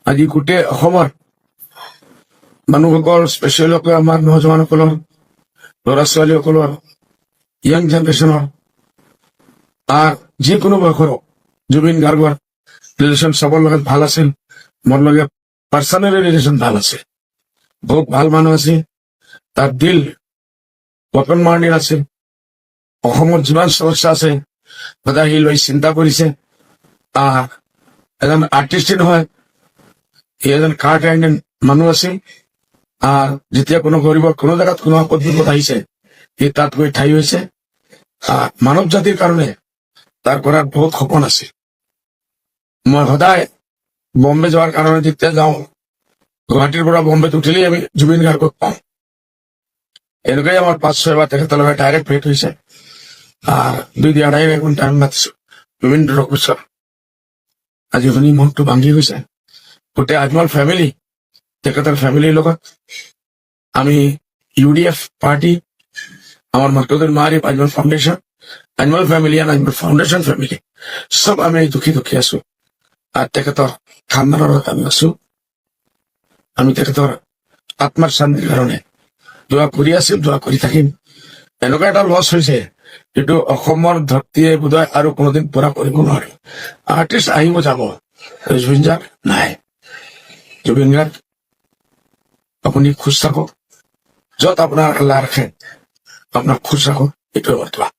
আজি গোটেই অসমৰ মানুহসকল স্পেচিয়েলকৈ আমাৰ নজোৱানসকলৰ ল'ৰা ছোৱালীসকলৰ য়াং জেনেৰেশ্যনৰ যিকোনো বয়সৰ জুবিন গাৰ্গৰ ৰিলেশ্যন চবৰ লগত ভাল আছিল, মোৰ লগত পাৰ্চনেলি ৰিলেশ্যন ভাল আছে। বহুত ভাল মানুহ আছে, তাৰ দিল বপন মাৰণি আছিল। অসমৰ যিমান সমস্যা আছে সদায় সি লৈ চিন্তা কৰিছে। এজন আৰ্টিষ্ট নহয়, সি এজন কাৰ্ড আইন মানুহ আছিল। যেতিয়া কোনো গৰীবৰ কোনো জেগাত কোনো আপদ বিপদ আহিছে সি তাত গৈ ঠাই হৈছে। মানৱ জাতিৰ কাৰণে তাৰ কৰাৰ বহুত সপোন আছে। মই সদায় বম্বে যোৱাৰ কাৰণে যেতিয়া যাওঁ, গুৱাহাটীৰ পৰা বম্বেত উঠিলেই আমি জুবিন গাৰ্গক পাওঁ। এনেকুৱাই আমাৰ 5-6 বাৰ তেখেতৰ লগত ডাইৰেক্ট ভেট হৈছে। 2-2.5 ঘণ্টা আমি মাতিছো জুবিন ৰঘুস্বৰ। আজি শুনি মনটো ভাঙি গৈছে। গোটেই আজমল ফেমিলি, তেখেতৰ ফেমিলিৰ লগত আমি UDF পাৰ্টি, আমাৰ মৰকজুল মাৰিফ আজমল ফাউন্ডেশন, আজমল ফ্যামিলি আৰ আজমল ফাউন্ডেশন ফ্যামিলি সব আমি দুঃখী আছো। আৰ তেখেতৰ খানদানৰ আমি আছো। আমি তেখেতৰ আত্মাৰ শান্তিৰ কাৰণে দোয়া কৰি আছো, দোয়া কৰি থাকিম। এনেকুৱা এটা লছ হৈছে যিটো অসমৰ ধৰতীয়ে বোধহয় আৰু কোনোদিন পুৰা কৰিব নোৱাৰে। আৰ্টিষ্ট আহিব যাব, জুবিন গাৰ্গ নাই। জুবিন গাৰ্গ আপুনি খুশ থাকক, য'ত আপোনাৰ আল্লাহ ৰাখে আপোনাক খুশ ৰাখক, এইটোৱে বৰ্তমান।